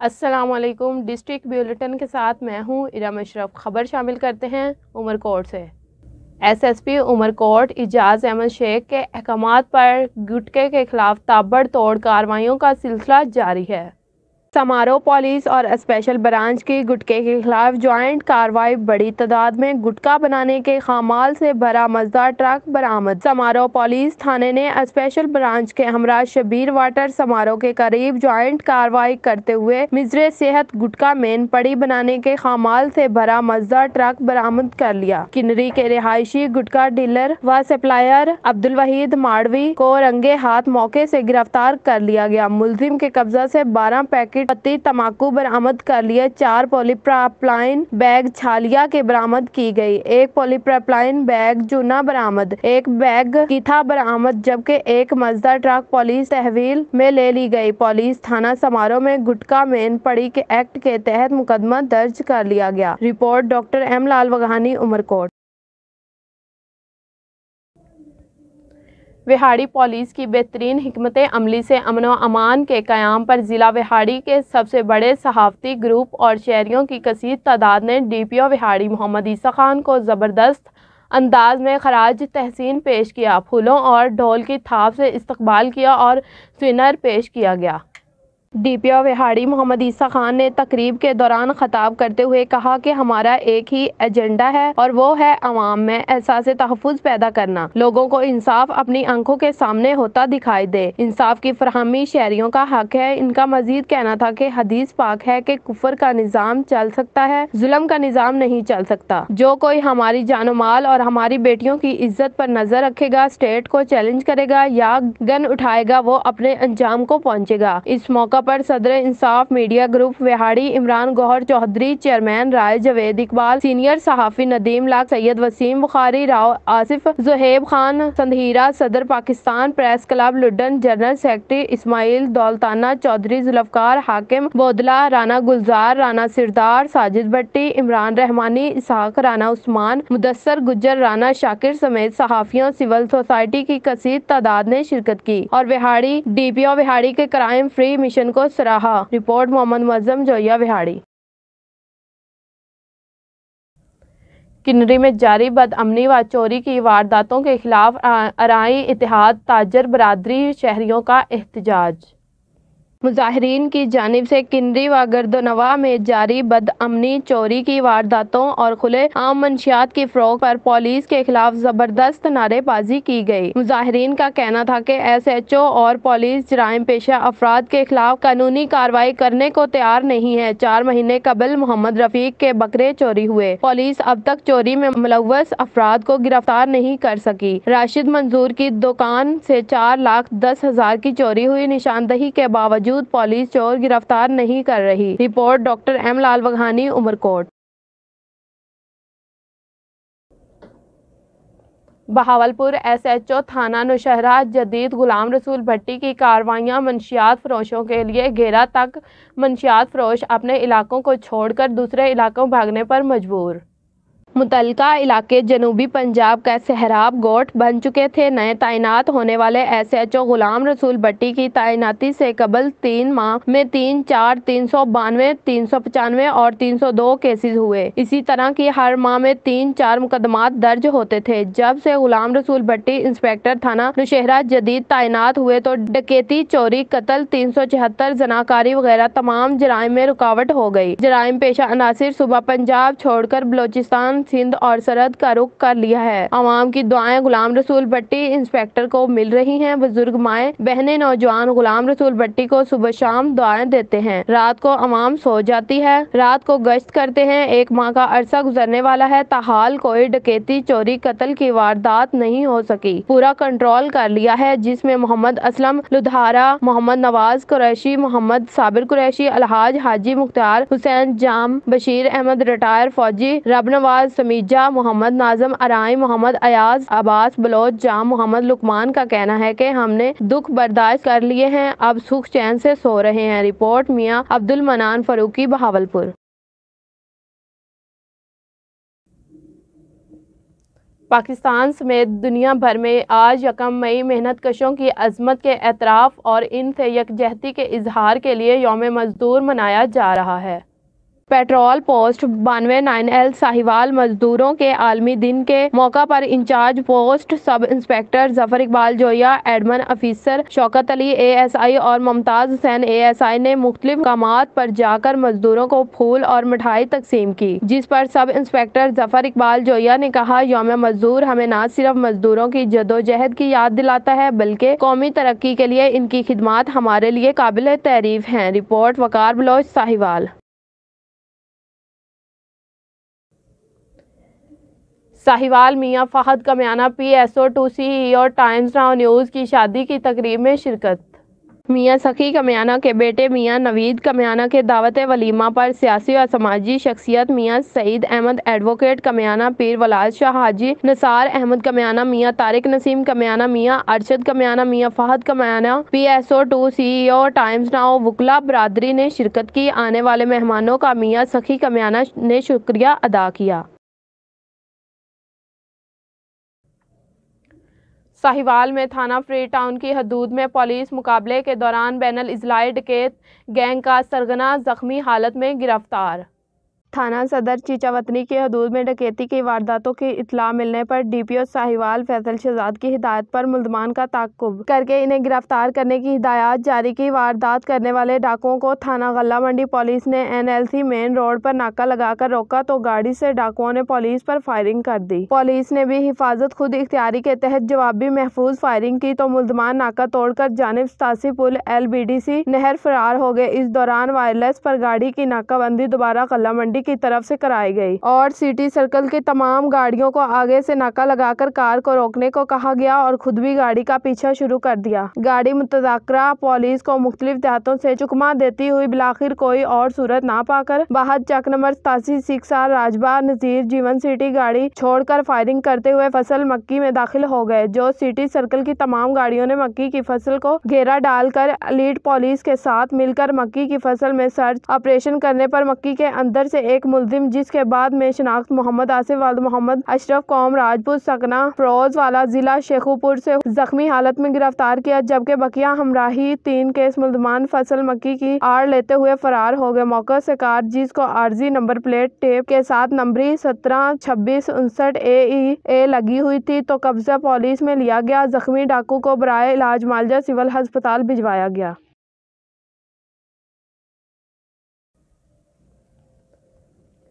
السلام علیکم۔ ڈسٹرکٹ بیولیٹن کے ساتھ میں ہوں ارم اشرف۔ خبر شامل کرتے ہیں عمرکوٹ سے۔ ایس ایس پی عمرکوٹ اعجاز احمد شیخ کے احکامات پر گٹکے کے خلاف تابڑ توڑ کارروائیوں کا سلسلہ جاری ہے۔ سمارو پولیس اور اسپیشل برانچ کی گٹکے کے خلاف جوائنٹ کارروائی۔ بڑی تعداد میں گٹکا بنانے کے خامال سے بھرا مزدار ٹرک برآمد۔ سمارو پولیس تھانے نے اسپیشل برانچ کے ہمراہ شبیر واٹر سمارو کے قریب جوائنٹ کارروائی کرتے ہوئے مضر صحت گٹکا مین پڑی بنانے کے خامال سے بھرا مزدار ٹرک برآمد کر لیا۔ کنری کے رہائشی گٹکا ڈیلر و سپلائر عبدالوحید ماڑوی کو رنگے ہاتھ موقع سے گرفتار کر لیا گیا۔ ملزم کے قبضہ سے 12 پیکٹ پتی تمباکو برآمد کر لیے۔ 4 پولی پراپلائن بیگ چھالیاں کے برآمد کی گئی۔ 1 پولی پراپلائن بیگ چونا برآمد۔ 1 بیگ کیتھا برآمد جبکہ 1 مزدار ٹرک پولیس تحویل میں لے لی گئی۔ پولیس تھانہ سمارو میں گٹکا مین پڑی کے ایکٹ کے تحت مقدمہ درج کر لیا گیا۔ Report doctor M Lal Waghani, Umarkot. Vehari police کی بہترین حکمت عملی سے امن و امان کے قیام پر ضلع وہاڑی کے سب سے بڑے صحافتی گروپ اور شہریوں کی کثیر تعداد نے ڈی پی او وہاڑی محمد عیسیٰ خان کو زبردست انداز میں خراج تحسین پیش کیا۔ پھولوں اور ڈھول کی تھاپ سے استقبال کیا اور سوینر پیش کیا گیا۔ ڈی پی او وہاڑی محمد عیسیٰ خان نے تقریب کے دوران خطاب کرتے ہوئے کہا کہ ہمارا ایک ہی ایجنڈا ہے اور وہ ہے عوام میں احساس تحفظ پیدا کرنا۔ لوگوں کو انصاف اپنی آنکھوں کے سامنے ہوتا دکھائی دے۔ انصاف کی فراہمی شہریوں کا حق ہے۔ ان کا مزید کہنا تھا کہ حدیث پاک ہے کہ کفر کا نظام چل سکتا ہے، ظلم کا نظام نہیں چل سکتا۔ جو کوئی ہماری جان و مال اور ہماری بیٹیوں کی عزت پر نظر رکھے گا، اسٹیٹ کو چیلنج کرے گا یا گن اٹھائے گا، وہ اپنے انجام کو پہنچے گا۔ اس موقع پر صدر انصاف میڈیا گروپ وہاڑی عمران گوہر چودھری، چیئرمین رائے جاوید اقبال، سینئر صحافی ندیم لاکھ، سید وسیم بخاری، راؤ آصف، زہیب خان سندھیرا، صدر Pakistan press club Luddan, general secretary Ismail Daultana Chaudhry, Zulfiqar Hakim Bodla, Rana گلزار، رانا سردار، ساجد بٹی، عمران رحمانی، اسحاق، رانا عثمان، مدثر گجر، رانا شاکر سمیت صحافیوں، سول سوسائٹی کی کثیر تعداد نے شرکت کی اور وہاڑی ڈی پی او وہاڑی کے کرائم فری مشن کو سراہا۔ رپورٹ محمد معظم جویا، وہاڑی۔ کنری میں جاری بدامنی و چوری کی وارداتوں کے خلاف آرائی اتحاد تاجر برادری شہریوں کا احتجاج۔ مظاہرین کی جانب سے کنری و گردنواں میں جاری بدامنی، چوری کی وارداتوں اور کھلے عام منشیات کی فروخت پر پولیس کے خلاف زبردست نعرے بازی کی گئی۔ مظاہرین کا کہنا تھا کہ ایس ایچ او اور پولیس جرائم پیشہ افراد کے خلاف قانونی کارروائی کرنے کو تیار نہیں ہے۔ 4 مہینے قبل محمد رفیق کے بکرے چوری ہوئے۔ پولیس اب تک چوری میں ملوث افراد کو گرفتار نہیں کر سکی۔ راشد منظور کی دکان سے 4,10,000 کی چوری ہوئی۔ نشاندہی کے باوجود پولیس چور گرفتار نہیں کر رہی۔ Report doctor M Lal Waghani, Umerkot. Bahawalpur S H O تھانہ نوشہرہ جدید غلام رسول بھٹی کی کارروائیاں۔ منشیات فروشوں کے لیے گھیرا تک منشیات فروش اپنے علاقوں کو چھوڑ کر دوسرے علاقوں بھاگنے پر مجبور۔ متعلقہ علاقے جنوبی پنجاب کا سہراب گوٹھ بن چکے تھے۔ نئے تعینات ہونے والے ایس ایچ او غلام رسول بھٹی کی تعیناتی سے قبل 3 ماہ میں 3, 4, 392, 395 اور 302 کیسز ہوئے۔ اسی طرح کی ہر ماہ میں 3, 4 مقدمات درج ہوتے تھے۔ جب سے غلام رسول بھٹی انسپکٹر تھانہ نوشہرہ جدید تعینات ہوئے تو ڈکیتی، چوری، قتل، 376 زناکاری وغیرہ تمام جرائم میں رکاوٹ ہو گئی۔ جرائم پیشہ عناصر صوبہ پنجاب چھوڑ کر بلوچستان، سندھ اور سرحد کا رخ کر لیا ہے۔ عوام کی دعائیں غلام رسول بھٹی انسپکٹر کو مل رہی ہیں۔ بزرگ، مائیں بہنیں، نوجوان غلام رسول بھٹی کو صبح شام دعائیں دیتے ہیں۔ رات کو عوام سو جاتی ہے، رات کو گشت کرتے ہیں۔ 1 ماہ کا عرصہ گزرنے والا ہے، تاحال کوئی ڈکیتی، چوری، قتل کی واردات نہیں ہو سکی۔ پورا کنٹرول کر لیا ہے، جس میں محمد اسلم لدھارا، محمد نواز قریشی، محمد صابر قریشی، الحاج حاجی مختار حسین جام، بشیر احمد ریٹائر فوجی، رب نواز سمیجا، محمد ناظم ارائی، محمد ایاز عباس بلوچ جام، محمد لقمان کا کہنا ہے کہ ہم نے دکھ برداشت کر لیے ہیں، اب سکھ چین سے سو رہے ہیں۔ رپورٹ میاں عبد المنان فاروقی، بہاولپور۔ پاکستان سمیت دنیا بھر میں آج یکم مئی محنت کشوں کی عظمت کے اعتراف اور ان سے یکجہتی کے اظہار کے لیے یوم مزدور منایا جا رہا ہے۔ پیٹرول پوسٹ 92-9L ساہیوال مزدوروں کے عالمی دن کے موقع پر انچارج پوسٹ سب انسپکٹر ظفر اقبال جویا، admin officer Shaukat Ali ASI اور ممتاز حسین ASI نے مختلف مقامات پر جا کر مزدوروں کو پھول اور مٹھائی تقسیم کی، جس پر سب انسپکٹر ظفر اقبال جویا نے کہا، یوم مزدور ہمیں نہ صرف مزدوروں کی جدوجہد کی یاد دلاتا ہے بلکہ قومی ترقی کے لیے ان کی خدمات ہمارے لیے قابل تعریف ہیں۔ Report Waqar Baloch, Sahiwal. Sahiwal Mian Fahad Kamiana PSO2 CEO Times Now News کی شادی کی تقریب میں شرکت۔ میاں سخی کمیانہ کے بیٹے میاں نوید کمیانہ کے دعوت ولیمہ پر سیاسی و سماجی شخصیت میاں سعید احمد ایڈوکیٹ کمیانہ، پیر ولاد شاہ حاجی نثار احمد کمیانہ، میاں طارق نسیم کمیانہ، میاں Arshad Kamiana, Mian Fahad Kamiana, PSO2 CEO Times Now وکلاء برادری نے شرکت کی۔ آنے والے مہمانوں کا میاں سخی کمیانہ نے شکریہ ادا کیا۔ ساہیوال میں تھانہ فری ٹاؤن کی حدود میں پولیس مقابلے کے دوران بین الاضلاعی ڈکیت گینگ کا سرغنہ زخمی حالت میں گرفتار۔ تھانہ صدر چیچا وطنی کی حدود میں ڈکیتی کی وارداتوں کی اطلاع ملنے پر DPO ساہیوال فیصل شہزاد کی ہدایت پر ملزمان کا تعاقب کر کے انہیں گرفتار کرنے کی ہدایات جاری کی۔ واردات کرنے والے ڈاکوؤں کو تھانہ غلہ منڈی پولیس نے NLC مین روڈ پر ناکہ لگا کر روکا تو گاڑی سے ڈاکوؤں نے پولیس پر فائرنگ کر دی۔ پولیس نے بھی حفاظت خود اختیاری کے تحت جوابی محفوظ فائرنگ کی تو ملزمان ناکہ توڑ کر جانب 87 پل LBDC نہر فرار ہو گئے۔ اس دوران وائرلیس پر گاڑی کی ناکہ بندی دوبارہ غلہ منڈی کی طرف سے کرائی گئی اور سٹی سرکل کی تمام گاڑیوں کو آگے سے ناکہ لگا کر کار کو روکنے کو کہا گیا اور خود بھی گاڑی کا پیچھا شروع کر دیا۔ گاڑی متذکرہ پولیس کو مختلف دیہاتوں سے چکما دیتی ہوئی بالآخر کوئی اور صورت نہ پا کر باہر چک نمبر 87 6R راجبہ نذیر جیون سٹی گاڑی چھوڑ کر فائرنگ کرتے ہوئے فصل مکی میں داخل ہو گئے، جو سٹی سرکل کی تمام گاڑیوں نے مکی کی فصل کو گھیرا ڈال کر لیڈ پولیس کے ساتھ مل کر مکی کی فصل میں سرچ آپریشن کرنے پر مکی کے اندر سے ایک ملزم، جس کے بعد میں شناخت محمد آصف والد محمد اشرف قوم راجپوت سکنہ فروز والا ضلع شیخوپور سے زخمی حالت میں گرفتار کیا، جبکہ بقیہ ہمراہی 3 کیس ملزمان فصل مکی کی آڑ لیتے ہوئے فرار ہو گئے۔ موقع سے کار جس کو عارضی نمبر پلیٹ ٹیپ کے ساتھ نمبری 172659 لگی ہوئی تھی تو قبضہ پولیس میں لیا گیا۔ زخمی ڈاکو کو برائے علاج معالجہ سول ہسپتال بھجوایا گیا۔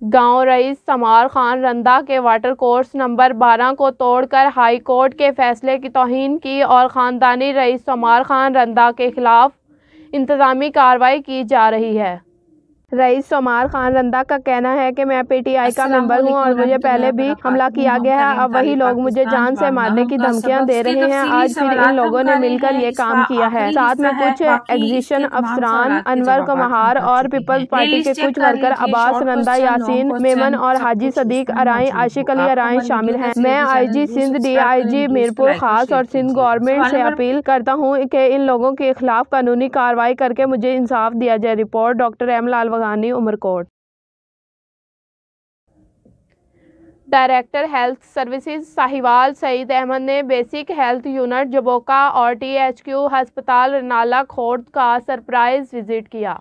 گاؤں رئیس سمار خان رندہ کے واٹر کورس نمبر 12 کو توڑ کر ہائی کورٹ کے فیصلے کی توہین کی اور خاندانی رئیس سمار خان رندہ کے خلاف انتظامی کارروائی کی جا رہی ہے۔ رئیس سمار خان رندہ کا کہنا ہے کہ میں PTI کا ممبر ہوں اور مجھے پہلے بھی حملہ کیا گیا ہے، اب وہی لوگ مجھے جان سے مارنے کی دھمکیاں دے رہے ہیں۔ آج پھر ان لوگوں نے مل کر یہ کام کیا ہے۔ ساتھ میں کچھ ایگزیکشن افسران انور کمہار اور پیپلز پارٹی کے کچھ ورکر عباس رندہ، یاسین میمن اور حاجی صدیق ارائیں، عاشق علی ارائیں شامل ہیں۔ میں IG سندھ DIG میرپور خاص اور سندھ گورنمنٹ سے اپیل کرتا ہوں کہ ان لوگوں کے خلاف قانونی کارروائی کر کے مجھے انصاف دیا جائے۔ Report doctor M Lal Waghani, Umerkot. Director health services Sahiwal Saeed Ahmed نے بیسک ہیلتھ یونٹ جبوکا اور THQ ہسپتال رنالہ کھوڑ کا سرپرائز وزٹ کیا،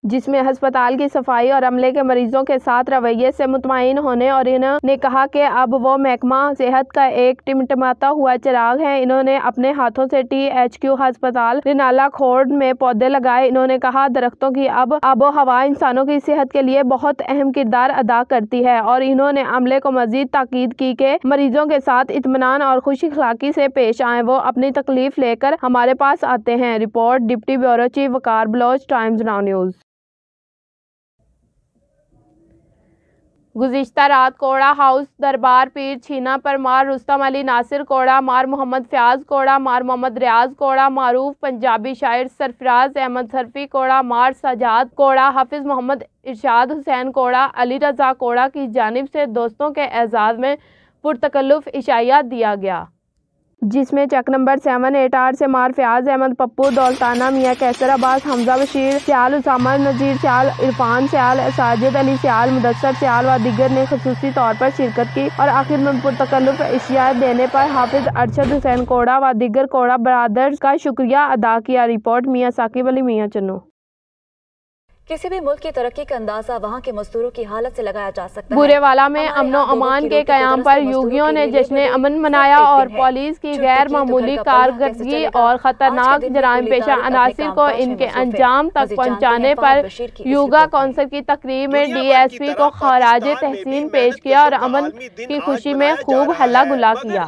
جس میں ہسپتال کی صفائی اور عملے کے مریضوں کے ساتھ رویے سے مطمئن ہونے اور انہوں نے کہا کہ اب وہ محکمہ صحت کا ایک ٹمٹماتا ہوا چراغ ہے۔ انہوں نے اپنے ہاتھوں سے THQ ہسپتال رنالہ کھوڑ میں پودے لگائے۔ انہوں نے کہا، درختوں کی آب و ہوا انسانوں کی صحت کے لیے بہت اہم کردار ادا کرتی ہے، اور انہوں نے عملے کو مزید تاکید کی کہ مریضوں کے ساتھ اطمینان اور خوش اخلاقی سے پیش آئیں، وہ اپنی تکلیف لے کر ہمارے پاس آتے ہیں۔ رپورٹ ڈپٹی بیورو چیف وقار بلوچ، ٹائمز ناؤ نیوز۔ گزشتہ رات کوڑا ہاؤس دربار پیر چھینا پر مار رستم علی ناصر کوڑا، مار محمد فیاض کوڑا، مار محمد ریاض کوڑا، معروف پنجابی شاعر سرفراز احمد سرفی کوڑا، مار سجاد کوڑا، حافظ محمد ارشاد حسین کوڑا، علی رضا کوڑا کی جانب سے دوستوں کے اعزاز میں پرتکلف عشائیہ دیا گیا۔ جس میں چک نمبر 788 سے مار فیاض احمد پپو، دولتانہ میاں کیسر عباس، حمزہ بشیر سیال، اسامہ نذیر سیال، عرفان سیال، ساجد علی سیال، مدثر سیال و دیگر نے خصوصی طور پر شرکت کی اور آخر میں پرتکلف اشیاء دینے پر حافظ ارشد حسین کوڑا و دیگر کوڑا برادرز کا شکریہ ادا کیا۔ رپورٹ میاں ثاقب علی، میاں چنو۔ کسی بھی ملک کی ترقی کا اندازہ وہاں کے مزدوروں کی حالت سے لگایا جا سکتا ہے۔ بورے والا میں امن و امان کے قیام پر یوگیوں نے جشن امن منایا اور پولیس کی غیر معمولی کارکردگی اور خطرناک جرائم پیشہ عناصر کو ان کے انجام تک پہنچانے پر یوگا کونسل کی تقریب میں ڈی ایس پی کو خراج تحسین پیش کیا اور امن کی خوشی میں خوب ہلا گلا کیا۔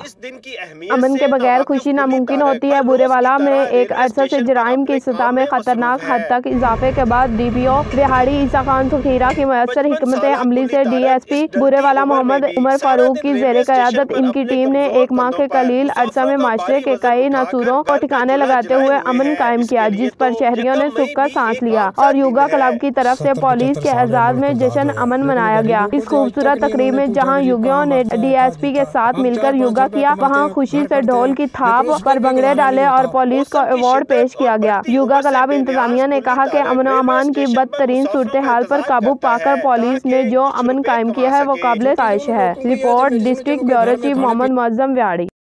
امن کے بغیر خوشی ناممکن ہوتی ہے۔ بورے والا میں ایک عرصہ سے جرائم کی سطح میں خطرناک حد تک اضافے کے بعد ڈی پی او بہاڑی عیسیٰ خان سخیرہ کی مؤثر حکمت عملی سے ڈی ایس پی بورے والا محمد عمر فاروق کی زیر قیادت ان کی ٹیم نے ایک ماہ کے قلیل عرصہ میں معاشرے کے کئی ناسوروں کو ٹھکانے لگاتے ہوئے امن قائم کیا، جس پر شہریوں نے سکھ کا سانس لیا اور یوگا کلب کی طرف سے پولیس کے اعزاز میں جشن امن منایا گیا۔ اس خوبصورت تقریب میں جہاں یوگیوں نے ڈی ایس پی کے ساتھ مل کر یوگا کیا، وہاں خوشی سے ڈھول کی تھاپ پر بھنگڑے ڈالے اور پولیس کو ایوارڈ پیش کیا گیا۔ یوگا کلب انتظامیہ نے کہا کہ امن و امان کی بدترین صورتحال پر قابو پا کر پولیس نے جو امن قائم کیا ہے وہ قابل ستائش ہے۔ رپورٹ ڈسٹرکٹ بیورو چیف محمد معظم ویاڑی۔